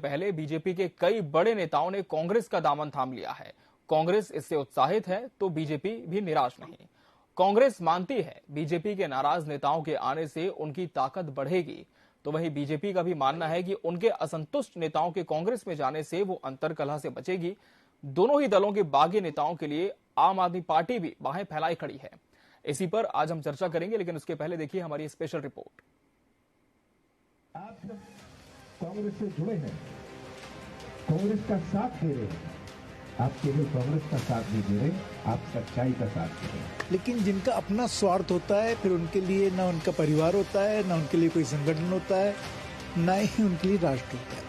पहले बीजेपी के कई बड़े नेताओं ने कांग्रेस का दामन थाम लिया है। कांग्रेस इससे उत्साहित है तो बीजेपी भी निराश नहीं। कांग्रेस मानती है बीजेपी के नाराज नेताओं के आने से उनकी ताकत बढ़ेगी, तो वहीं बीजेपी का भी मानना है कि उनके असंतुष्ट नेताओं के कांग्रेस में जाने से वो अंतर्कलह से बचेगी। दोनों ही दलों के बागी नेताओं के लिए आम आदमी पार्टी भी बाहें फैलाई खड़ी है। इसी पर आज हम चर्चा करेंगे, लेकिन उसके पहले देखिए हमारी स्पेशल रिपोर्ट। आप जब कांग्रेस से जुड़े हैं, कांग्रेस का साथ दे रहे हैं, आप केवल कांग्रेस का साथ नहीं दे रहे, आप सच्चाई का साथ दे रहे हैं। लेकिन जिनका अपना स्वार्थ होता है, फिर उनके लिए ना उनका परिवार होता है, ना उनके लिए कोई संगठन होता है, ना ही उनके लिए राष्ट्र होता है।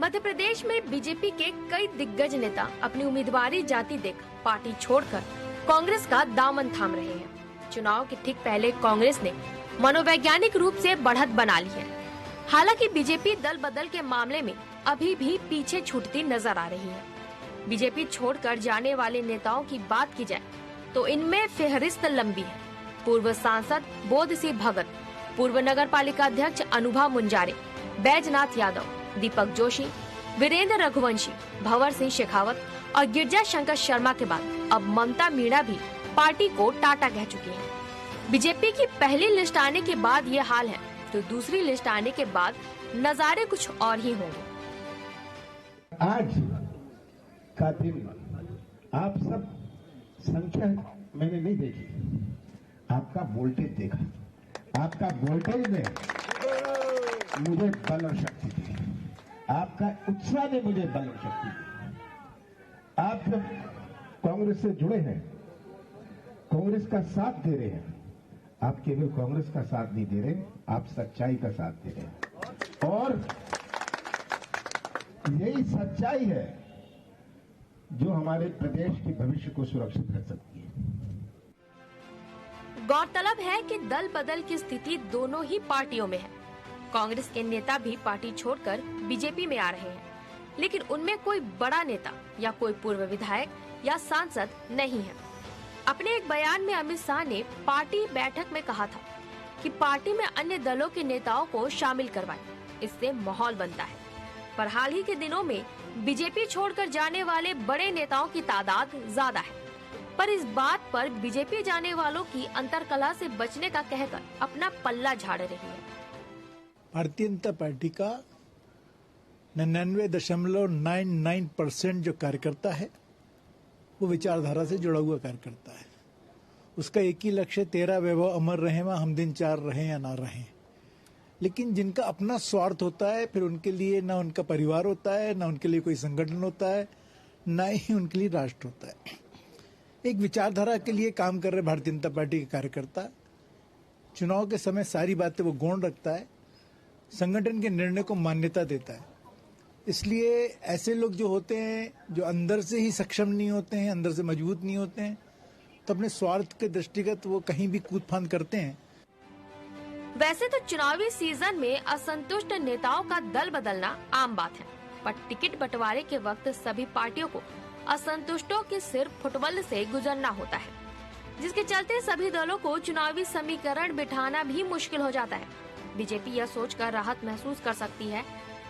मध्य प्रदेश में बीजेपी के कई दिग्गज नेता अपनी उम्मीदवारी जाती देख पार्टी छोड़कर कांग्रेस का दामन थाम रहे हैं। चुनाव के ठीक पहले कांग्रेस ने मनोवैज्ञानिक रूप से बढ़त बना ली है। हालांकि बीजेपी दल बदल के मामले में अभी भी पीछे छूटती नजर आ रही है। बीजेपी छोड़कर जाने वाले नेताओं की बात की जाए तो इनमें फेहरिस्त लंबी है। पूर्व सांसद बोध सिंह भगत, पूर्व नगर पालिका अध्यक्ष अनुभा मुंजारे, बैजनाथ यादव, दीपक जोशी, वीरेंद्र रघुवंशी, भंवर सिंह शेखावत और गिरजा शंकर शर्मा के बाद अब ममता मीणा भी पार्टी को टाटा कह चुकी है। बीजेपी की पहली लिस्ट आने के बाद ये हाल है, तो दूसरी लिस्ट आने के बाद नजारे कुछ और ही होंगे। आज का दिन आप सब संख्या मैंने नहीं देखी, आपका वोल्टेज देखा। आपका वोल्टेज ने मुझे बल और शक्ति दी, आपका उत्साह ने मुझे बल और शक्ति दी। आप जब कांग्रेस से जुड़े हैं, कांग्रेस का साथ दे रहे हैं, आप केवल कांग्रेस का साथ नहीं दे रहे, आप सच्चाई का साथ दे रहे हैं। और यही सच्चाई है जो हमारे प्रदेश के भविष्य को सुरक्षित रख सकती है। गौरतलब है कि दल बदल की स्थिति दोनों ही पार्टियों में है। कांग्रेस के नेता भी पार्टी छोड़कर बीजेपी में आ रहे हैं, लेकिन उनमें कोई बड़ा नेता या कोई पूर्व विधायक या सांसद नहीं है। अपने एक बयान में अमित शाह ने पार्टी बैठक में कहा था कि पार्टी में अन्य दलों के नेताओं को शामिल करवाएं, इससे माहौल बनता है। पर हाल ही के दिनों में बीजेपी छोड़कर जाने वाले बड़े नेताओं की तादाद ज्यादा है, पर इस बात पर बीजेपी जाने वालों की अंतर्कलह से बचने का कहकर अपना पल्ला झाड़ रही है। भारतीय जनता पार्टी का 99.99% जो कार्यकर्ता है वो विचारधारा से जुड़ा हुआ कार्यकर्ता है। उसका एक ही लक्ष्य, तेरा वैभव अमर रहे, वहाँ हम दिन चार रहें या ना रहें। लेकिन जिनका अपना स्वार्थ होता है, फिर उनके लिए ना उनका परिवार होता है, ना उनके लिए कोई संगठन होता है, ना ही उनके लिए राष्ट्र होता है। एक विचारधारा के लिए काम कर रहे भारतीय जनता पार्टी के कार्यकर्ता चुनाव के समय सारी बातें वो गौण रखता है, संगठन के निर्णय को मान्यता देता है। इसलिए ऐसे लोग जो होते हैं, जो अंदर से ही सक्षम नहीं होते हैं, अंदर से मजबूत नहीं होते हैं, तो अपने स्वार्थ के दृष्टिगत वो कहीं भी कूद फांद करते हैं। वैसे तो चुनावी सीजन में असंतुष्ट नेताओं का दल बदलना आम बात है, पर टिकट बंटवारे के वक्त सभी पार्टियों को असंतुष्टों के सिर फुटबल से गुजरना होता है, जिसके चलते सभी दलों को चुनावी समीकरण बिठाना भी मुश्किल हो जाता है। बीजेपी यह सोचकर राहत महसूस कर सकती है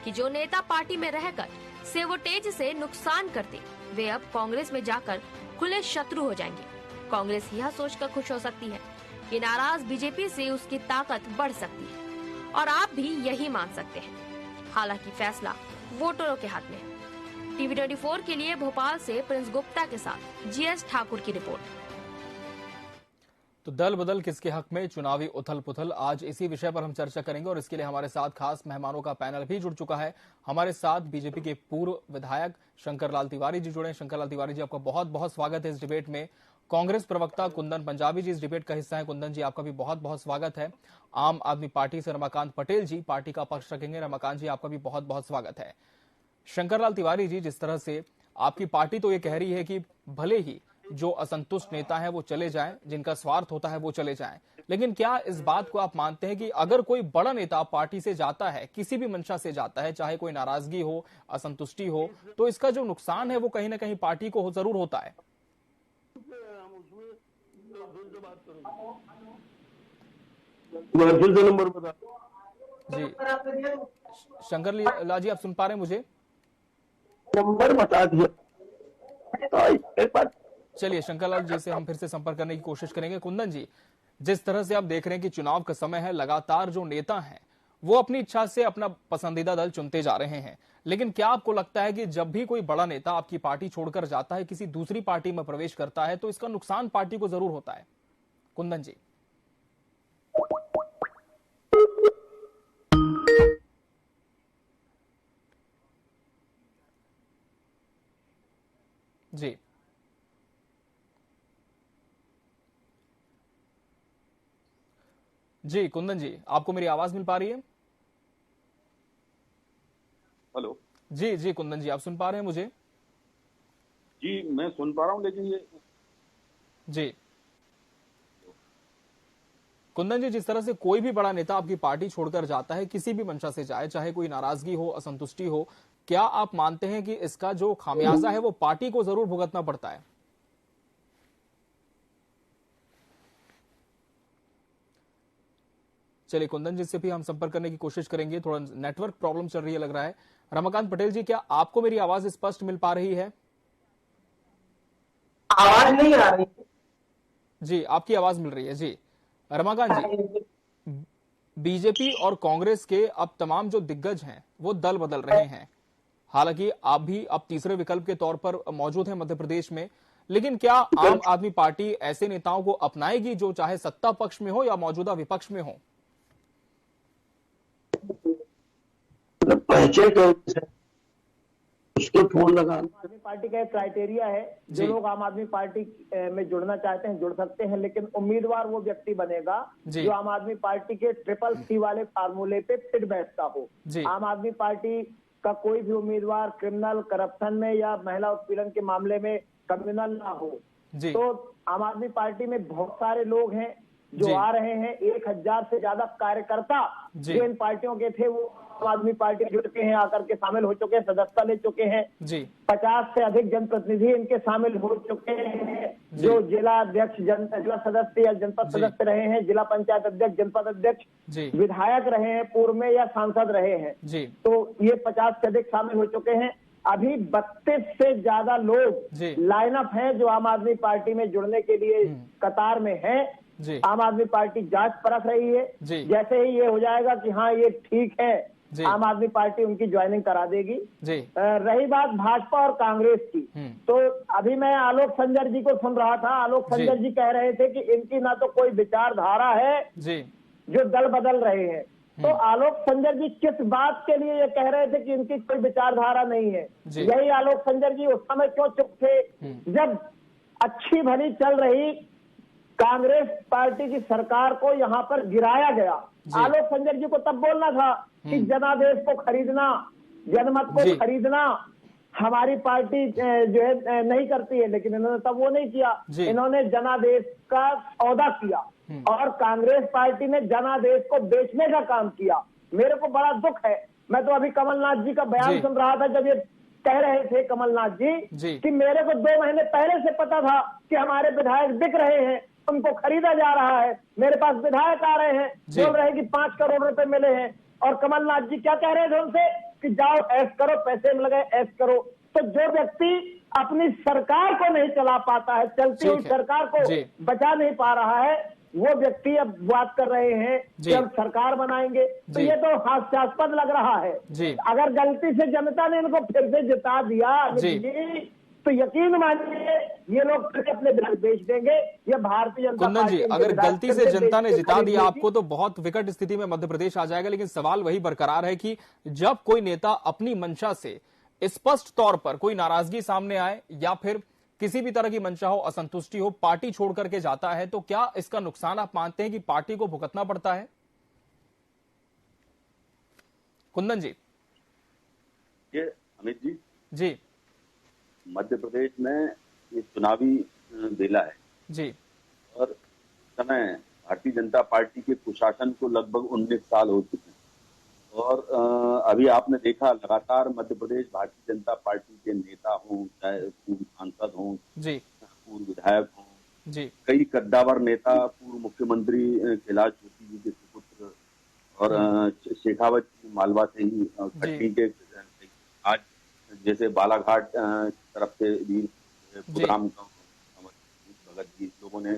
कि जो नेता पार्टी में रहकर सेवोटेज से नुकसान करते, वे अब कांग्रेस में जाकर खुले शत्रु हो जाएंगे। कांग्रेस यह सोचकर खुश हो सकती है कि नाराज बीजेपी से उसकी ताकत बढ़ सकती है, और आप भी यही मान सकते हैं। हालांकि फैसला वोटरों के हाथ में है। टीवी 24 के लिए भोपाल से प्रिंस गुप्ता के साथ जीएस ठाकुर की रिपोर्ट। तो दल बदल किसके हक में, चुनावी उथल पुथल, आज इसी विषय पर हम चर्चा करेंगे और इसके लिए हमारे साथ खास मेहमानों का पैनल भी जुड़ चुका है। हमारे साथ बीजेपी के पूर्व विधायक शंकरलाल तिवारी जी जुड़े हैं। शंकरलाल तिवारी जी, आपका बहुत बहुत स्वागत है इस डिबेट में। कांग्रेस प्रवक्ता कुंदन पंजाबी जी इस डिबेट का हिस्सा है। कुंदन जी, आपका भी बहुत बहुत स्वागत है। आम आदमी पार्टी से रमाकांत पटेल जी पार्टी का पक्ष रखेंगे। रमाकांत जी, आपका भी बहुत बहुत स्वागत है। शंकरलाल तिवारी जी, जिस तरह से आपकी पार्टी तो ये कह रही है कि भले ही जो असंतुष्ट नेता है वो चले जाएं, जिनका स्वार्थ होता है वो चले जाएं, लेकिन क्या इस बात को आप मानते हैं कि अगर कोई बड़ा नेता पार्टी से जाता है, किसी भी मंशा से जाता है, चाहे कोई नाराजगी हो, असंतुष्टि हो, तो इसका जो नुकसान है वो कहीं ना कहीं पार्टी को जरूर होता है? फिर से नंबर बता। जी शंकर लाल जी, आप सुन पा रहे हैं मुझे? नंबर बता दिया। एक बार चलिए शंकर लाल जी से हम फिर से संपर्क करने की कोशिश करेंगे। कुंदन जी, जिस तरह से आप देख रहे हैं कि चुनाव का समय है, लगातार जो नेता हैं वो अपनी इच्छा से अपना पसंदीदा दल चुनते जा रहे हैं, लेकिन क्या आपको लगता है कि जब भी कोई बड़ा नेता आपकी पार्टी छोड़कर जाता है, किसी दूसरी पार्टी में प्रवेश करता है, तो इसका नुकसान पार्टी को जरूर होता है? कुंदन जी। जी जी कुंदन जी, आपको मेरी आवाज मिल पा रही है? हेलो। जी जी कुंदन जी, आप सुन पा रहे हैं मुझे? जी मैं सुन पा रहा हूँ, लेकिन ये जी कुंदन जी, जिस तरह से कोई भी बड़ा नेता आपकी पार्टी छोड़कर जाता है, किसी भी मंशा से जाए, चाहे कोई नाराजगी हो, असंतुष्टि हो, क्या आप मानते हैं कि इसका जो खामियाजा है वो पार्टी को जरूर भुगतना पड़ता है? चलिए कुंदन जी से भी हम संपर्क करने की कोशिश करेंगे, थोड़ा नेटवर्क प्रॉब्लम चल रही है लग रहा है। रमाकांत पटेल जी, क्या आपको मेरी आवाज स्पष्ट मिल पा रही है? आवाज नहीं आ रही। जी आपकी आवाज मिल रही है। जी रमाकांत जी, बीजेपी और कांग्रेस के अब तमाम जो दिग्गज हैं वो दल बदल रहे हैं। हालांकि आप भी अब तीसरे विकल्प के तौर पर मौजूद हैं मध्य प्रदेश में, लेकिन क्या आम आदमी पार्टी ऐसे नेताओं को अपनाएगी जो चाहे सत्ता पक्ष में हो या मौजूदा विपक्ष में हो? पहचान क्या उसको फोन लगा। आम आदमी पार्टी का एक क्राइटेरिया है, जो लोग आम आदमी पार्टी में जुड़ना चाहते हैं जुड़ सकते हैं, लेकिन उम्मीदवार वो व्यक्ति बनेगा जो आम आदमी पार्टी के 333 वाले फार्मूले पे फिट बैठता हो। आम आदमी पार्टी का कोई भी उम्मीदवार क्रिमिनल, करप्शन में या महिला उत्पीड़न के मामले में कम्युनल ना हो। तो आम आदमी पार्टी में बहुत सारे लोग हैं जो आ रहे हैं। 1000 से ज्यादा कार्यकर्ता जो इन पार्टियों के थे वो आम आदमी पार्टी जुड़ के हैं, आकर के शामिल हो चुके हैं, सदस्यता ले चुके हैं। 50 से अधिक जनप्रतिनिधि इनके शामिल हो चुके हैं, जो जिला अध्यक्ष, जिला सदस्य या जनपद सदस्य रहे हैं, जिला पंचायत अध्यक्ष, जनपद अध्यक्ष, विधायक रहे हैं पूर्व में या सांसद रहे हैं। तो ये 50 से अधिक शामिल हो चुके हैं। अभी 32 से ज्यादा लोग लाइनअप हैं जो आम आदमी पार्टी में जुड़ने के लिए कतार में है। आम आदमी पार्टी जांच परख रही है। जैसे ही ये हो जाएगा कि हाँ ये ठीक है, आम आदमी पार्टी उनकी ज्वाइनिंग करा देगी। रही बात भाजपा और कांग्रेस की, तो अभी मैं आलोक संजर जी को सुन रहा था। आलोक संजर जी कह रहे थे कि इनकी ना तो कोई विचारधारा है जो दल बदल रहे हैं। तो आलोक संजर जी किस बात के लिए ये कह रहे थे कि इनकी कोई विचारधारा नहीं है? यही आलोक संजर जी उस समय क्यों चुप थे जब अच्छी भली चल रही कांग्रेस पार्टी की सरकार को यहाँ पर गिराया गया? आलोक संजर जी को तब बोलना था कि जनादेश को खरीदना, जनमत को खरीदना हमारी पार्टी जो है नहीं करती है, लेकिन इन्होंने तब वो नहीं किया। इन्होंने जनादेश का सौदा किया और कांग्रेस पार्टी ने जनादेश को बेचने का काम किया। मेरे को बड़ा दुख है। मैं तो अभी कमलनाथ जी का बयान सुन रहा था जब ये कह रहे थे कमलनाथ जी कि मेरे को 2 महीने पहले से पता था कि हमारे विधायक बिक रहे हैं, उनको खरीदा जा रहा है। मेरे पास विधायक आ रहे हैं, बोल रहे हैं कि 5 करोड़ रुपए मिले हैं, और कमलनाथ जी क्या कह रहे थे उनसे कि जाओ ऐश करो, पैसे मिल गए ऐश करो। तो जो व्यक्ति अपनी सरकार को नहीं चला पाता है, चलती हुई सरकार को बचा नहीं पा रहा है, वो व्यक्ति अब बात कर रहे हैं कि हम सरकार बनाएंगे। तो ये तो हास्यास्पद लग रहा है। अगर गलती से जनता ने इनको फिर से जिता दिया तो यकीन मानिए ये लोग फिर अपने विधायक बेच देंगे। ये भारतीय जनता कुंदन जी, अगर गलती से जनता ने जिता दिया आपको तो बहुत विकट स्थिति में मध्य प्रदेश आ जाएगा। लेकिन सवाल वही बरकरार है कि जब कोई नेता अपनी मंशा से स्पष्ट तौर पर कोई नाराजगी सामने आए या फिर किसी भी तरह की मंशा हो, असंतुष्टि हो, पार्टी छोड़ करके जाता है, तो क्या इसका नुकसान आप मानते हैं कि पार्टी को भुगतना पड़ता है? कुंदन जी। ये अमित जी, जी मध्य प्रदेश में ये चुनावी बेला है जी, और समय भारतीय जनता पार्टी के कुशासन को लगभग 19 साल हो चुके हैं। और अभी आपने देखा लगातार मध्य प्रदेश भारतीय जनता पार्टी के नेता हों, चाहे पूर्व सांसद हों, पूर्व विधायक हों, कई कद्दावर नेता, पूर्व मुख्यमंत्री कैलाश जोशी जी के और शेखावत मालवा से ही कटनी के आज जैसे बालाघाट तरफ से वीर खुदराम भगत जी लोगों ने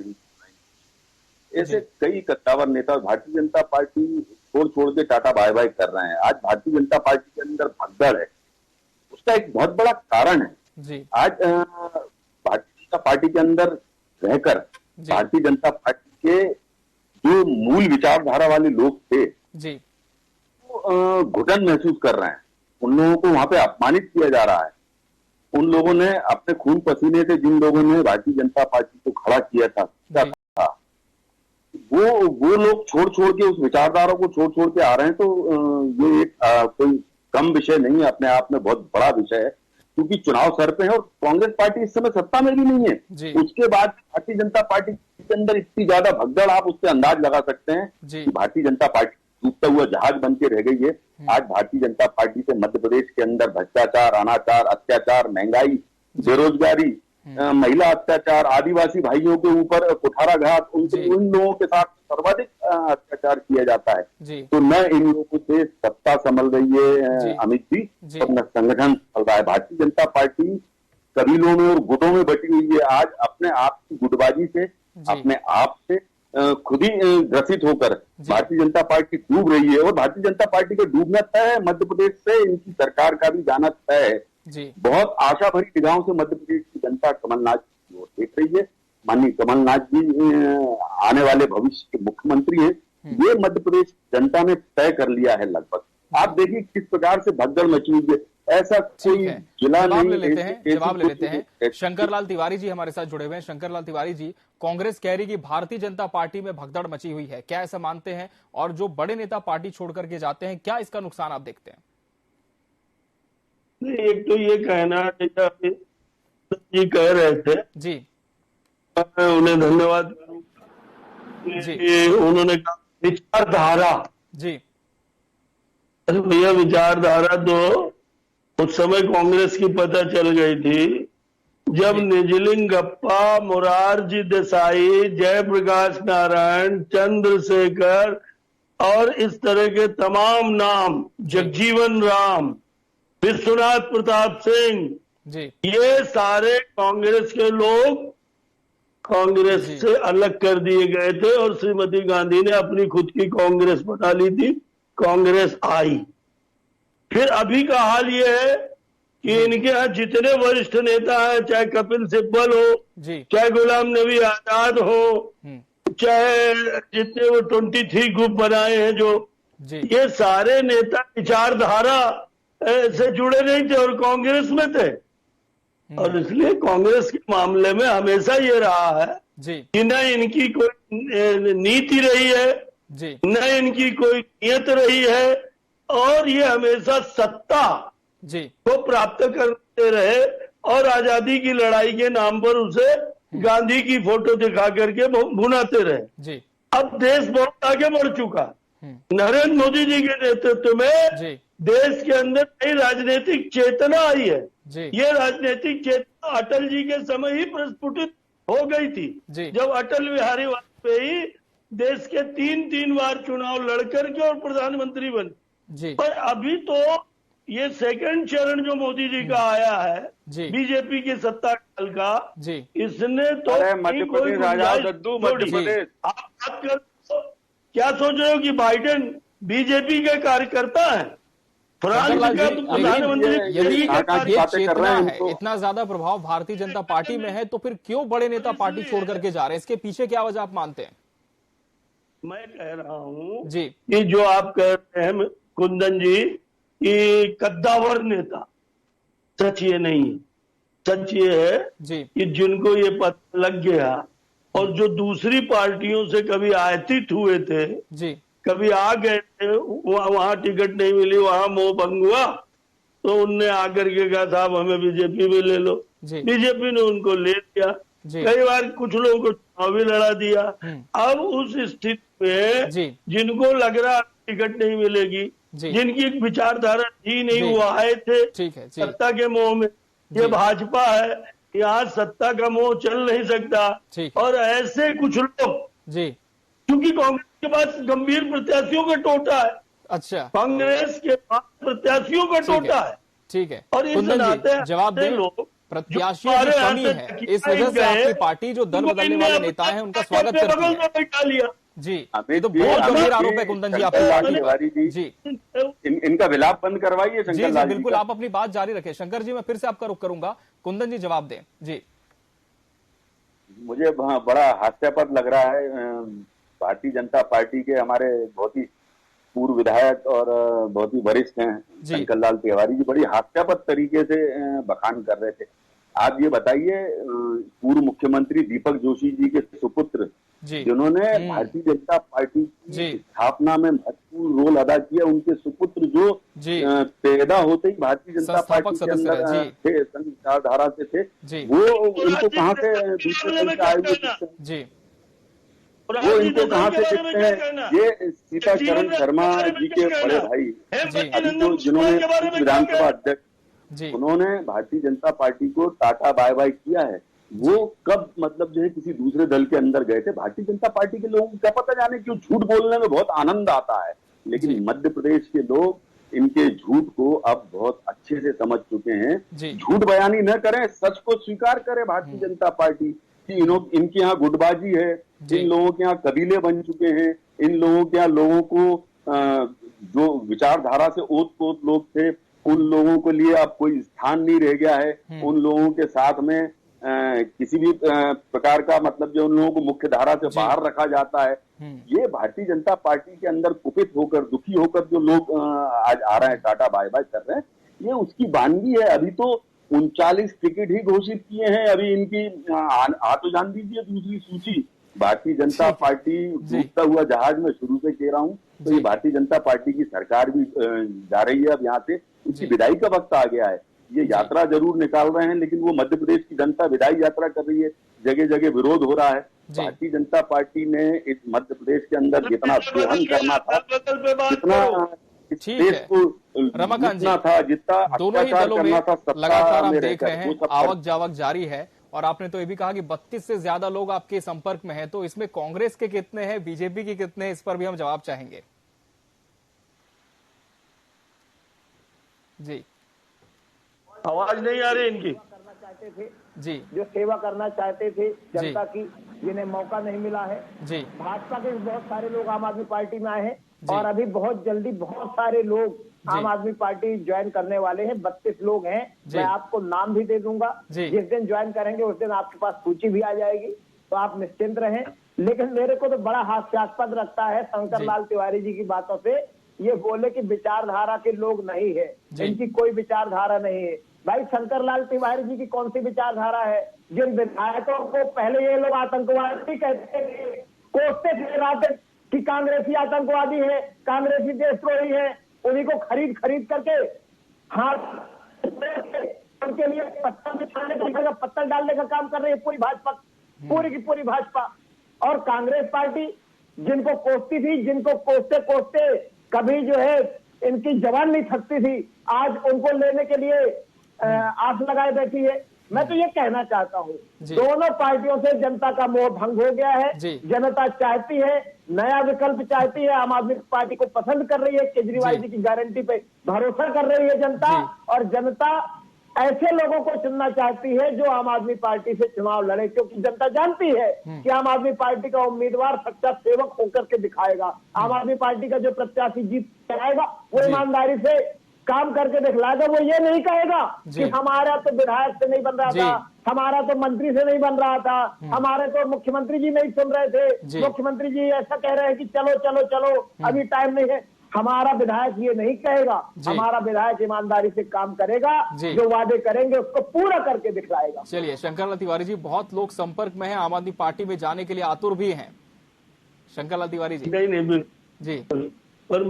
ऐसे कई कद्दावर नेता भारतीय जनता पार्टी छोड़ के टाटा बाय बाय कर रहे हैं। आज भारतीय जनता पार्टी के अंदर भगदड़ है, उसका एक बहुत बड़ा कारण है। आज भारतीय जनता पार्टी के अंदर रहकर भारतीय जनता पार्टी के जो मूल विचारधारा वाले लोग थे वो घुटन महसूस कर रहे हैं। उन लोगों को वहां पे अपमानित किया जा रहा है। उन लोगों ने अपने खून पसीने से जिन लोगों ने भारतीय जनता पार्टी को खड़ा किया था वो लोग छोड़ के उस विचारधारा को छोड़ के आ रहे हैं। तो ये एक कोई कम विषय नहीं है, अपने आप में बहुत बड़ा विषय है, क्योंकि चुनाव सर पे है और कांग्रेस पार्टी इस समय सत्ता में भी नहीं है। उसके बाद भारतीय जनता पार्टी के अंदर इतनी ज्यादा भगदड़, आप उससे अंदाज लगा सकते हैं कि भारतीय जनता पार्टी डूबता हुआ जहाज बन के रह गई है। आज भारतीय जनता पार्टी से मध्य प्रदेश के अंदर भ्रष्टाचार, अनाचार, अत्याचार, महंगाई, बेरोजगारी, महिला अत्याचार, आदिवासी भाइयों के ऊपर कुठाराघात, उन लोगों के साथ सर्वाधिक अत्याचार किया जाता है। तो न इन लोगों से सत्ता संभल रही है अमित जी, और न संगठन संभल रहा है। भारतीय जनता पार्टी कबीलों में और गुटों में बटी हुई है। आज अपने आप की गुटबाजी से, अपने आप से खुद ही ग्रसित होकर भारतीय जनता पार्टी डूब रही है। और भारतीय जनता पार्टी का डूबना तय है, मध्य प्रदेश से इनकी सरकार का भी जाना तय है। बहुत आशा भरी निगाहों से मध्य प्रदेश की जनता कमलनाथ की ओर देख रही है। माननीय कमलनाथ जी आने वाले भविष्य के मुख्यमंत्री हैं, ये मध्य प्रदेश की जनता ने तय कर लिया है लगभग। आप देखिए किस प्रकार से भगदड़ मची हुई है। ऐसा कोई जिला नहीं। जवाब ले लेते हैं। शंकरलाल तिवारी जी हमारे साथ जुड़े हुए हैं। शंकरलाल तिवारी जी, कांग्रेस कह रही कि भारतीय जनता पार्टी में भगदड़ मची हुई है, क्या ऐसा मानते हैं? और जो बड़े नेता पार्टी छोड़ करके जाते हैं, क्या इसका नुकसान आप देखते हैं? एक तो ये कहना जी कह रहे थे जी, उन्हें धन्यवाद जी। उन्होंने कहा विचारधारा जी, अरे भैया विचारधारा तो उस समय कांग्रेस की पता चल गई थी जब निजलिंगप्पा, मोरारजी देसाई, जयप्रकाश नारायण, चंद्रशेखर और इस तरह के तमाम नाम, जगजीवन राम, विश्वनाथ प्रताप सिंह, ये सारे कांग्रेस के लोग कांग्रेस से अलग कर दिए गए थे और श्रीमती गांधी ने अपनी खुद की कांग्रेस बना ली थी। कांग्रेस आई। फिर अभी का हाल ये है कि इनके यहाँ जितने वरिष्ठ नेता हैं, चाहे कपिल सिब्बल हो, चाहे गुलाम नबी आजाद हो, चाहे जितने वो 23 ग्रुप बनाए हैं जो, ये सारे नेता विचारधारा से जुड़े नहीं थे और कांग्रेस में थे। और इसलिए कांग्रेस के मामले में हमेशा ये रहा है कि न इनकी कोई नीति रही है, न इनकी कोई नियत रही है, और ये हमेशा सत्ता को प्राप्त करते रहे और आजादी की लड़ाई के नाम पर उसे गांधी की फोटो दिखा करके भुनाते रहे। अब देश बहुत आगे बढ़ चुका। नरेंद्र मोदी जी के नेतृत्व में देश के अंदर नई राजनीतिक चेतना आई है। ये राजनीतिक चेतना अटल जी के समय ही प्रस्फुटित हो गई थी, जब अटल बिहारी वाजपेयी देश के 3 बार चुनाव लड़कर के और प्रधानमंत्री बने। पर अभी तो ये सेकंड चरण जो मोदी जी का आया है बीजेपी की सत्ता काल का, इसने तो मध्य प्रदेश मध्य प्रदेश आप बात कर, क्या सोच रहे हो कि बाइडेन बीजेपी के कार्यकर्ता है? फ्रांस का प्रधानमंत्री यदि ये चेतना है, इतना ज्यादा प्रभाव भारतीय जनता पार्टी में है, तो फिर क्यों बड़े नेता पार्टी छोड़ करके जा रहे हैं? इसके पीछे क्या वजह आप मानते हैं? मैं कह रहा हूं कि जो आप कह रहे हैं कुंदन जी कि कद्दावर नेता, सच ये नहीं है। सच ये है कि जिनको ये पता लग गया और जो दूसरी पार्टियों से कभी आयतित हुए थे, कभी आ गए थे, वहां टिकट नहीं मिली, वहां मोह भंग हुआ, तो उनने आकर के कहा साहब हमें बीजेपी में ले लो। बीजेपी ने उनको ले लिया। कई बार कुछ लोगों को चुनाव भी लड़ा दिया। अब उस स्थिति में जिनको लग रहा टिकट नहीं मिलेगी, जिनकी विचारधारा थी नहीं, वो आए थे सत्ता के मोह में। ये भाजपा है, यहाँ सत्ता का मोह चल नहीं सकता। और ऐसे कुछ लोग क्योंकि कांग्रेस के पास गंभीर प्रत्याशियों का टोटा है। अच्छा, कांग्रेस के पास प्रत्याशियों का टोटा है। ठीक है और इस कुंदन नाते जी जवाब दें, लोग प्रत्याशियों की कमी है, इस वजह से आपकी पार्टी जो दल बदलने वाले नेता हैं उनका स्वागत करती है। बैठा लिया जी, ये तो बहुत गंभीर आरोप है कुंदन जी आपकी पार्टी तिवारी पर। जी, जी इनका विलाप बंद करवाइए जी शंकर जी लाल बिल्कुल, का। आप अपनी बात जारी रखें। शंकर जी मैं फिर से आपका रुख करूंगा, कुंदन जी जवाब दें। जी मुझे बड़ा हास्यास्पद लग रहा है। भारतीय जनता पार्टी के हमारे बहुत ही पूर्व विधायक और बहुत ही वरिष्ठ हैं शंकर लाल तिवारी जी, बड़ी हास्यास्पद तरीके से बखान कर रहे थे। आप ये बताइए, पूर्व मुख्यमंत्री दीपक जोशी जी के सुपुत्र जिन्होंने भारतीय जनता पार्टी की स्थापना में महत्वपूर्ण रोल अदा किया, उनके सुपुत्र जो पैदा होते ही भारतीय जनता पार्टी के अंदर थे, विचारधारा से थे, वो उनको कहाँ से दूसरे दल से आए हुए, वो इनको कहाँ से दिखते हैं? ये सीताचरण शर्मा जी के बड़े भाई अभी जो जिन्होंने विधानसभा अध्यक्ष, उन्होंने भारतीय जनता पार्टी को टाटा बाय बाय किया है, वो कब मतलब जो है किसी दूसरे दल के अंदर गए थे? भारतीय जनता पार्टी के लोगों को क्या पता जाने क्यों झूठ बोलने में बहुत आनंद आता है, लेकिन मध्य प्रदेश के लोग इनके झूठ को अब बहुत अच्छे से समझ चुके हैं। झूठ बयानी न करें, सच को स्वीकार करे भारतीय जनता पार्टी कि इनके यहाँ गुटबाजी है, इन लोगों के यहाँ कबीले बन चुके हैं, इन लोगों के यहाँ लोगों को जो विचारधारा से ओत-पोत लोग थे उन लोगों के लिए अब कोई स्थान नहीं रह गया है। उन लोगों के साथ में किसी भी प्रकार का मतलब जो उन लोगों को मुख्य धारा से बाहर रखा जाता है। ये भारतीय जनता पार्टी के अंदर कुपित होकर, दुखी होकर जो लोग आज आ रहे हैं, टाटा बाय बाय कर रहे हैं, ये उसकी वानगी है। अभी तो 39 टिकट ही घोषित किए हैं, अभी इनकी आ तो जान दीजिए दूसरी सूची। भारतीय जनता पार्टी डूबता हुआ जहाज में शुरू से कह रहा हूँ, तो ये भारतीय जनता पार्टी की सरकार भी जा रही है अब यहाँ से, उसकी विदाई का वक्त आ गया है। ये यात्रा जरूर निकाल रहे हैं, लेकिन वो मध्य प्रदेश की जनता विदाई यात्रा कर रही है, जगह जगह विरोध हो रहा है। भारतीय जनता पार्टी ने इस मध्य प्रदेश के अंदर जितना दोहन करना था, जितना देश को लूटना था, जितना दोनों ही दलों में लगातार हम देख रहे हैं आवक जावक जारी है। और आपने तो ये भी कहा कि 32 से ज्यादा लोग आपके संपर्क में हैं, तो इसमें कांग्रेस के कितने हैं, बीजेपी के कितने हैं, इस पर भी हम जवाब चाहेंगे। जी आवाज नहीं आ रही इनकी। करना चाहते थे जी, जो सेवा करना चाहते थे जनता की, जिन्हें मौका नहीं मिला है। जी भाजपा के बहुत सारे लोग आम आदमी पार्टी में आए हैं और अभी बहुत जल्दी बहुत सारे लोग आम आदमी पार्टी ज्वाइन करने वाले हैं। 32 लोग हैं, मैं आपको नाम भी दे दूंगा। जिस दिन ज्वाइन करेंगे उस दिन आपके पास सूची भी आ जाएगी, तो आप निश्चिंत रहें। लेकिन मेरे को तो बड़ा हास्यास्पद लगता है शंकर लाल तिवारी जी की बातों से, ये बोले कि विचारधारा के लोग नहीं है, इनकी कोई विचारधारा नहीं है। भाई शंकर लाल तिवारी जी की कौन सी विचारधारा है? जिन विधायकों को पहले ये लोग आतंकवादी कहते थे, कोसते थे कि कांग्रेसी आतंकवादी है, कांग्रेसी देशद्रोही है, उन्हीं को खरीद करके हाथ उनके लिए पत्थर बिछाने का, पत्थर डालने का काम कर रही है पूरी भाजपा, पूरी की पूरी भाजपा। और कांग्रेस पार्टी जिनको कोसती थी, जिनको कोसते कोसते कभी जो है इनकी जवान नहीं थकती थी, आज उनको लेने के लिए आस लगाए बैठी है। मैं तो ये कहना चाहता हूँ, दोनों पार्टियों से जनता का मोह भंग हो गया है। जनता चाहती है, नया विकल्प चाहती है, आम आदमी पार्टी को पसंद कर रही है, केजरीवाल जी की गारंटी पे भरोसा कर रही है जनता, और जनता ऐसे लोगों को चुनना चाहती है जो आम आदमी पार्टी से चुनाव लड़े, क्योंकि जनता जानती है कि आम आदमी पार्टी का उम्मीदवार सच्चा सेवक होकर के दिखाएगा। आम आदमी पार्टी का जो प्रत्याशी जीत कराएगा वो ईमानदारी से काम करके दिखलाएगा। वो ये नहीं कहेगा कि हमारा तो विधायक से नहीं बन रहा था, हमारा तो मंत्री से नहीं बन रहा था, हमारे तो मुख्यमंत्री जी नहीं सुन रहे थे, मुख्यमंत्री जी ऐसा कह रहे हैं कि चलो चलो चलो अभी टाइम नहीं है। हमारा विधायक ये नहीं कहेगा, हमारा विधायक ईमानदारी से काम करेगा, जो वादे करेंगे उसको पूरा करके दिखलाएगा। चलिए शंकर लाल तिवारी जी, बहुत लोग संपर्क में हैं, आम आदमी पार्टी में जाने के लिए आतुर भी हैं। शंकर लाल तिवारी जी। नहीं जी, पर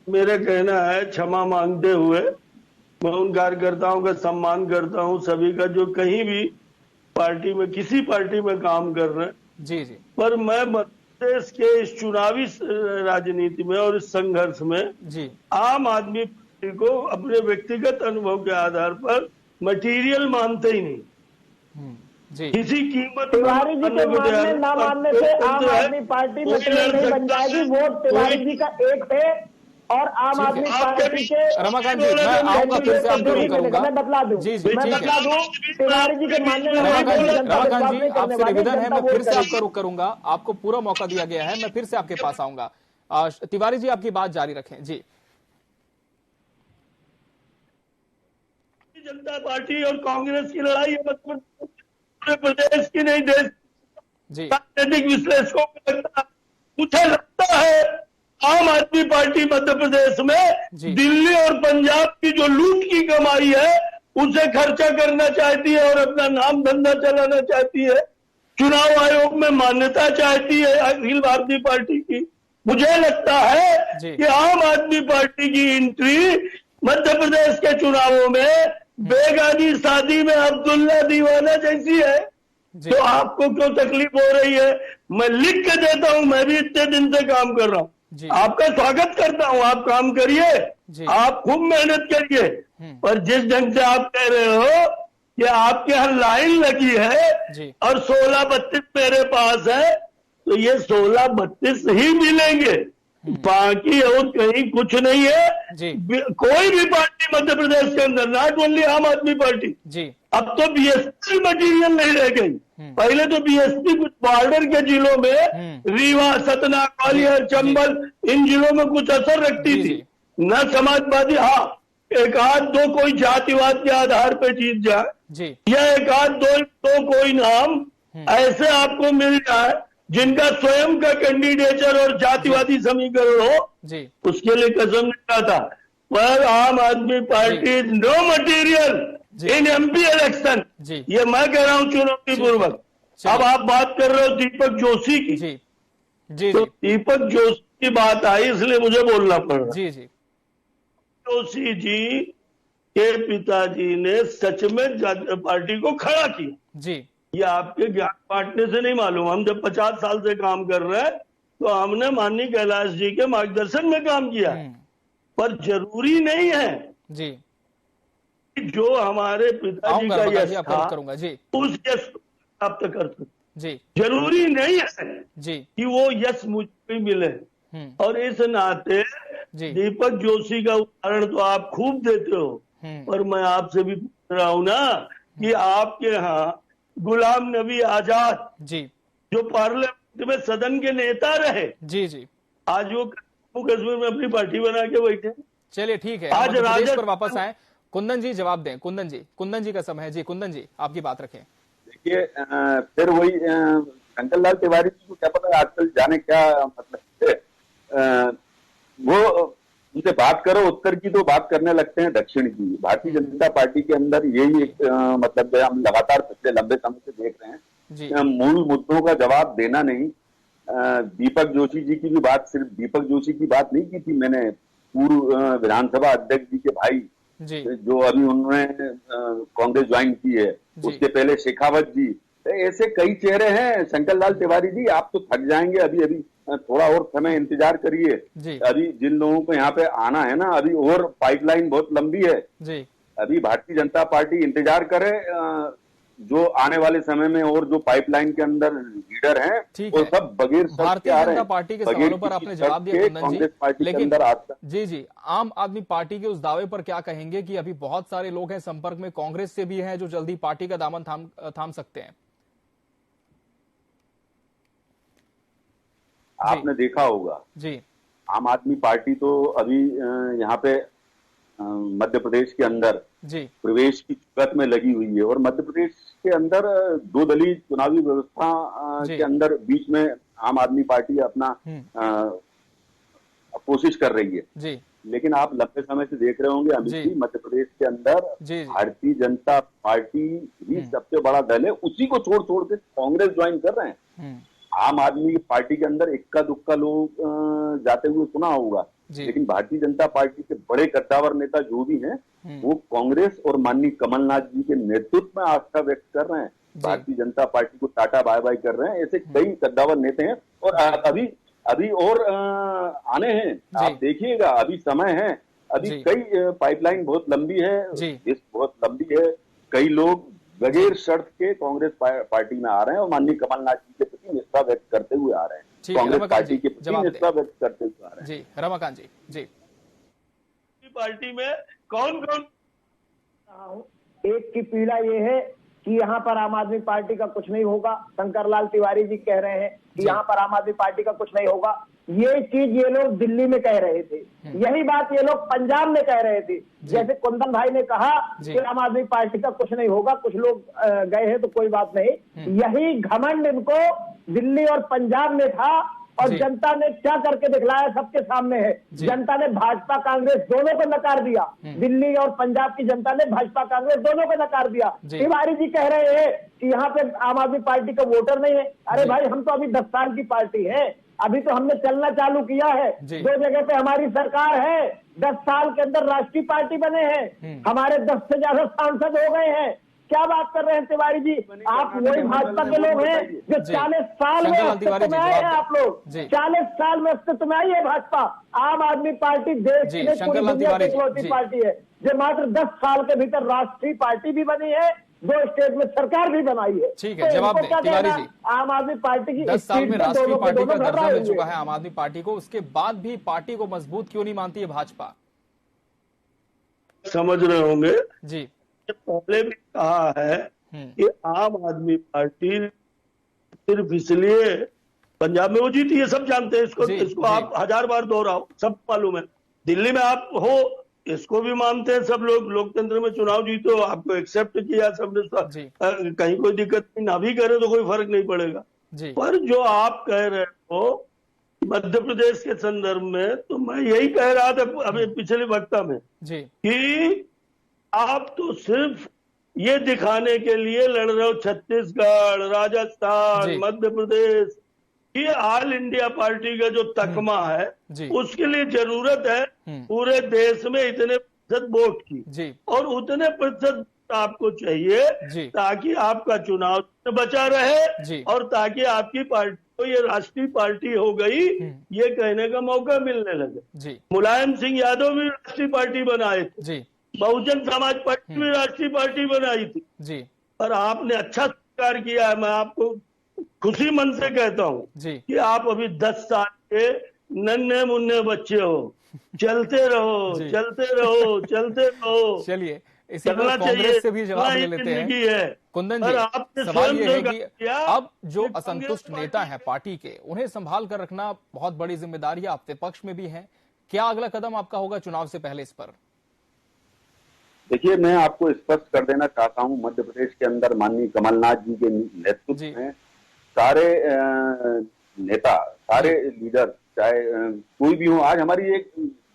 मेरा कहना है, क्षमा मांगते हुए मैं उन कार्यकर्ताओं का सम्मान करता हूं, सभी का जो कहीं भी पार्टी में किसी पार्टी में काम कर रहे हैं। जी, पर मैं देश के इस चुनावी राजनीति में और इस संघर्ष में आम आदमी पार्टी को अपने व्यक्तिगत अनुभव के आधार पर मटेरियल मानते ही नहीं। जी किसी कीमत तिवारी जी के मानने ना मानने से आम आदमी पार्टी मटेरियल नहीं बन जाएगी। वोट तिवारी जी का एक है और आम आदमी पार्टी के रमाकांत जी, मैं आऊंगा फिर से आपको रूम करूंगा। मैं बतला दूं, जी जी, मैं ठीक बतला है दूं, तिवारी जी के मानने ना मानने रमाकांत जी, जनता विश्वास नहीं करने आपसे वाली, निवेदन है, जनता मैं फिर वोट से करेगी। आपका रुख करूंगा। आपको पूरा मौका दिया गया है, मैं फिर से आपके पास आऊंगा। तिवारी जी, आपकी बात जारी रखें। जी जनता पार्टी और कांग्रेस की लड़ाई है, मतलब पूरे प्रदेश की नहीं, देश जी राजनीतिक विश्लेषकों को लगता है, मुझे लगता है आम आदमी पार्टी मध्य प्रदेश में जी। दिल्ली और पंजाब की जो लूट की कमाई है उसे खर्चा करना चाहती है और अपना नाम धंधा चलाना चाहती है। चुनाव आयोग में मान्यता चाहती है अखिल भारतीय पार्टी की। मुझे लगता है जी। कि आम आदमी पार्टी की एंट्री मध्य प्रदेश के चुनावों में बेगानी शादी में अब्दुल्ला दीवाना जैसी है। जी तो आपको क्यों तकलीफ हो रही है? मैं लिख के देता हूं, मैं भी इतने दिन से काम कर रहा जी। हूं। आपका स्वागत करता हूं, आप काम करिए, जी। आप खूब मेहनत करिए। पर जिस ढंग से आप कह रहे हो कि आपके यहाँ लाइन लगी है जी। और 16-32 मेरे पास है, तो ये 16-32 ही मिलेंगे, बाकी और कहीं कुछ नहीं है। जी। कोई भी पार्टी मध्य प्रदेश के अंदर, नॉट ओनली आम आदमी पार्टी, जी अब तो बीएसपी मटेरियल नहीं रह गई। पहले तो बीएसपी कुछ बॉर्डर के जिलों में रीवा, सतना, ग्वालियर, चंबल, इन जिलों में कुछ असर रखती जी, थी। जी। न समाजवादी, हाँ एक आध दो कोई जातिवाद के आधार पे जीत जाए, जी या एक आध दो कोई नाम ऐसे आपको मिल जाए जिनका स्वयं का कैंडिडेचर और जातिवादी समीकरण हो, जी उसके लिए कसम नहीं खाता। पर Aam Aadmi party no material जी। इन एमपी इलेक्शन, जी। ये मैं कह रहा हूं चुनौतीपूर्वक। चलिए। अब आप बात कर रहे हो दीपक जोशी की, जी जी तो जी दीपक जोशी की बात आई इसलिए मुझे बोलना पड़ रहा। जी जी जोशी जी के पिताजी ने सच में पार्टी को खड़ा किया। जी ये आपके ज्ञान बांटने से नहीं मालूम। हम जब 50 साल से काम कर रहे हैं तो हमने माननीय कैलाश जी के मार्गदर्शन में काम किया, पर जरूरी नहीं है जी कि जो हमारे पिताजी आऊंगा का रमाकांत यश जी, आपका था रुख करूंगा। जी उस यश को प्राप्त कर सकते। जी जरूरी नहीं है जी कि वो यश मुझको ही मिले। और इस नाते जी। दीपक जोशी का उदाहरण तो आप खूब देते हो, पर मैं आपसे भी पूछ रहा हूं ना कि आपके यहाँ गुलाम नबी आजाद, जी जो पार्लियामेंट में सदन के नेता रहे, जी जी आज वो जम्मू कश्मीर में अपनी पार्टी बना के बैठे। चलिए ठीक है, आज मध्य प्रदेश राजद पर वापस आए। कुंदन जी जवाब दें। कुंदन जी का समय है। जी कुंदन जी, आपकी बात रखें। देखिए, फिर वही शंकर लाल तिवारी जी को क्या पता आजकल जाने क्या मतलब वो उनसे बात करो उत्तर की तो बात करने लगते हैं दक्षिण की। भारतीय जनता पार्टी के अंदर यही एक मतलब हम लगातार पिछले लंबे समय से देख रहे हैं, मूल मुद्दों का जवाब देना नहीं। दीपक जोशी जी की भी बात सिर्फ दीपक जोशी की बात नहीं की थी मैंने, पूर्व विधानसभा अध्यक्ष जी के भाई जी जो अभी उन्होंने कांग्रेस ज्वाइन की है, उसके पहले शेखावत जी, ऐसे कई चेहरे हैं। शंकर लाल तिवारी जी आप तो थक जाएंगे, अभी अभी थोड़ा और समय इंतजार करिए। अभी जिन लोगों को यहाँ पे आना है ना, अभी और पाइपलाइन बहुत लंबी है जी। अभी भारतीय जनता पार्टी इंतजार करे, जो आने वाले समय में और जो पाइपलाइन के अंदर लीडर हैं वो सब बगैर भारतीय जनता पार्टी के सवालों पर आपने जवाब दिया कुंदन जी, लेकिन जी जी आम आदमी पार्टी के उस दावे पर क्या कहेंगे कि अभी बहुत सारे लोग हैं संपर्क में कांग्रेस से भी हैं जो जल्दी पार्टी का दामन थाम सकते हैं? आपने देखा होगा जी, आम आदमी पार्टी तो अभी यहाँ पे मध्य प्रदेश के अंदर जी प्रवेश की चुकत में लगी हुई है, और मध्य प्रदेश के अंदर दो दलीय चुनावी व्यवस्था के अंदर बीच में आम आदमी पार्टी अपना कोशिश कर रही है जी। लेकिन आप लंबे समय से देख रहे होंगे अमित जी, मध्य प्रदेश के अंदर भारतीय जनता पार्टी ही सबसे बड़ा दल है, उसी को छोड़ छोड़ के कांग्रेस ज्वाइन कर रहे हैं। आम आदमी पार्टी के अंदर इक्का दुक्का लोग जाते हुए सुना होगा, लेकिन भारतीय जनता पार्टी के बड़े कद्दावर नेता जो भी हैं वो कांग्रेस और माननीय कमलनाथ जी के नेतृत्व में आस्था व्यक्त कर रहे हैं, भारतीय जनता पार्टी को टाटा बाय बाय कर रहे हैं। ऐसे कई कद्दावर नेता हैं और अभी और आने हैं, आप देखिएगा, अभी समय है, अभी कई पाइपलाइन बहुत लंबी है, लिस्ट बहुत लंबी है, कई लोग बगैर शर्त के कांग्रेस पार्टी में आ रहे हैं और माननीय कमलनाथ जी के प्रति निष्ठा व्यक्त करते हुए आ रहे हैं। कांग्रेस पार्टी के प्रति निष्ठा व्यक्त करते हुए आ रहे हैं। जी रमाकांत जी पार्टी में कौन कौन, एक की पीड़ा ये है कि यहाँ पर आम आदमी पार्टी का कुछ नहीं होगा। शंकरलाल तिवारी जी कह रहे हैं कि यहाँ पर आम आदमी पार्टी का कुछ नहीं होगा। ये चीज ये लोग दिल्ली में कह रहे थे, यही बात ये लोग पंजाब में कह रहे थे। जैसे कुंदन भाई ने कहा कि आम आदमी पार्टी का कुछ नहीं होगा, कुछ लोग गए हैं तो कोई बात नहीं। यही घमंड इनको दिल्ली और पंजाब में था और जनता ने क्या करके दिखलाया सबके सामने है। जनता ने भाजपा कांग्रेस दोनों को नकार दिया। दिल्ली और पंजाब की जनता ने भाजपा कांग्रेस दोनों को नकार दिया। तिवारी जी कह रहे हैं कि यहाँ पे आम आदमी पार्टी का वोटर नहीं है। अरे भाई, हम तो अभी 10 साल की पार्टी है, अभी तो हमने चलना चालू किया है। 2 जगह पे हमारी सरकार है, 10 साल के अंदर राष्ट्रीय पार्टी बने हैं, हमारे 10 से ज्यादा सांसद हो गए हैं। क्या बात कर रहे हैं तिवारी जी? आप वही भाजपा के लोग हैं जो 40 साल में अस्तित्व में आए हैं। आप लोग 40 साल में अस्तित्व में आई है भाजपा। आम आदमी पार्टी देश की पूरी दुनिया की इकलौती पार्टी है जो मात्र 10 साल के भीतर राष्ट्रीय पार्टी भी बनी है, 2 स्टेट में सरकार भी बनाई है। ठीक है, जवाब दें तिवारी जी। आम आदमी पार्टी की 10 साल में राष्ट्रीय पार्टी का दर्जा मिल चुका है आम आदमी पार्टी को, उसके बाद भी पार्टी को मजबूत क्यों नहीं मानती है भाजपा? समझ रहे होंगे जी, पहले भी कहा है कि आम आदमी पार्टी सिर्फ इसलिए पंजाब में वो जीती है, सब जानते हैं इसको आप 1000 बार दोहराओ, सब मालूम है। दिल्ली में आप हो, इसको भी मानते हैं सब लोग। लोकतंत्र में चुनाव जीतो, आपको एक्सेप्ट किया सबने, कहीं कोई दिक्कत नहीं, ना भी करे तो कोई फर्क नहीं पड़ेगा। पर जो आप कह रहे हो मध्य प्रदेश के संदर्भ में, तो मैं यही कह रहा था अभी पिछले वक्ता में कि आप तो सिर्फ ये दिखाने के लिए लड़ रहे हो छत्तीसगढ़, राजस्थान, मध्य प्रदेश की ऑल इंडिया पार्टी का जो तकमा है उसके लिए जरूरत है पूरे देश में इतने प्रतिशत वोट की, और उतने प्रतिशत आपको चाहिए ताकि आपका चुनाव बचा रहे और ताकि आपकी पार्टी को ये राष्ट्रीय पार्टी हो गई ये कहने का मौका मिलने लगे। मुलायम सिंह यादव भी राष्ट्रीय पार्टी बनाए थे, बहुजन समाज पार्टी भी राष्ट्रीय पार्टी बनाई थी, पर आपने अच्छा स्वीकार किया है। मैं आपको खुशी मन से कहता हूँ कि आप अभी 10 साल के नन्हे मुन्ने बच्चे हो, चलते रहो चलते रहो चलते रहो। चलिए, इसी पर कांग्रेस से भी जवाब ले लेते हैं। कुंदन जी, सवाल ये है कि अब जो असंतुष्ट नेता हैं पार्टी के, उन्हें संभाल कर रखना बहुत बड़ी जिम्मेदारी है, आप विपक्ष में भी हैं। क्या अगला कदम आपका होगा चुनाव से पहले इस पर? देखिए, मैं आपको स्पष्ट कर देना चाहता हूं, मध्य प्रदेश के अंदर माननीय कमलनाथ जी के नेतृत्व में सारे नेता, सारे लीडर, चाहे कोई भी हो, आज हमारी एक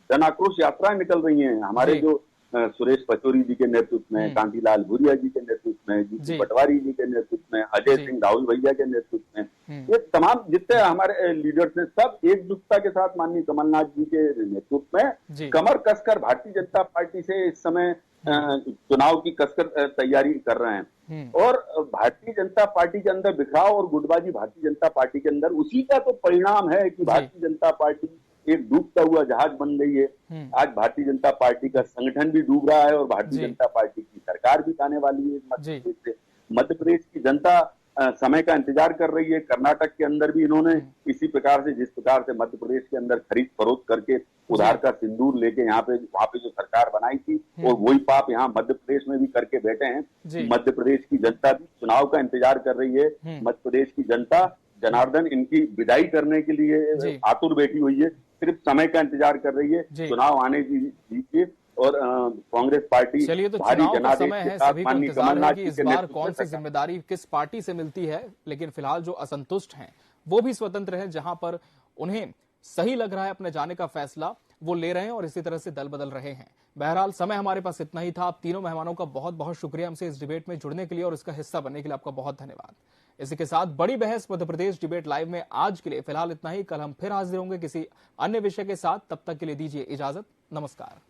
जन आक्रोश यात्राएं निकल रही हैं। हमारे जो सुरेश पचौरी जी के नेतृत्व में, कांतिलाल भूरिया जी के नेतृत्व में, जी पटवारी जी के नेतृत्व में, अजय सिंह राहुल भैया के नेतृत्व में, ये तमाम जितने हमारे लीडर्स हैं सब एकजुटता के साथ माननीय कमलनाथ जी के नेतृत्व में कमर कसकर भारतीय जनता पार्टी से इस समय चुनाव की कसकर तैयारी कर रहे हैं। और भारतीय जनता पार्टी के अंदर बिखराव और गुटबाजी भारतीय जनता पार्टी के अंदर, उसी का तो परिणाम है कि भारतीय जनता पार्टी एक डूबता हुआ जहाज बन गई है। आज भारतीय जनता पार्टी का संगठन भी डूब रहा है और भारतीय जनता पार्टी की सरकार भी आने वाली है मध्य प्रदेश से। मध्य प्रदेश की जनता समय का इंतजार कर रही है। कर्नाटक के अंदर भी इन्होंने इसी प्रकार से, जिस प्रकार से मध्य प्रदेश के अंदर खरीद फरोख्त करके उधार का सिंदूर लेके वहां पे जो सरकार बनाई थी, और वही पाप यहाँ मध्य प्रदेश में भी करके बैठे हैं। मध्य प्रदेश की जनता भी चुनाव का इंतजार कर रही है। मध्य प्रदेश की जनता जनार्दन इनकी विदाई करने के लिए आतुर बैठी हुई है, सिर्फ समय का इंतजार कर रही है। चुनाव आने दीजिए और कांग्रेस पार्टी, चलिए, तो चुनाव का समय है, सभी को इंतजार है कि इस बार कौन सी जिम्मेदारी किस पार्टी से मिलती है। लेकिन फिलहाल जो असंतुष्ट हैं वो भी स्वतंत्र हैं, जहां पर उन्हें सही लग रहा है अपने जाने का फैसला वो ले रहे हैं और इसी तरह से दल बदल रहे हैं। बहरहाल समय हमारे पास इतना ही था। आप तीनों मेहमानों का बहुत बहुत शुक्रिया हमसे इस डिबेट में जुड़ने के लिए और इसका हिस्सा बनने के लिए आपका बहुत धन्यवाद। इसी के साथ बड़ी बहस मध्य प्रदेश डिबेट लाइव में आज के लिए फिलहाल इतना ही। कल हम फिर हाजिर होंगे किसी अन्य विषय के साथ। तब तक के लिए दीजिए इजाजत। नमस्कार।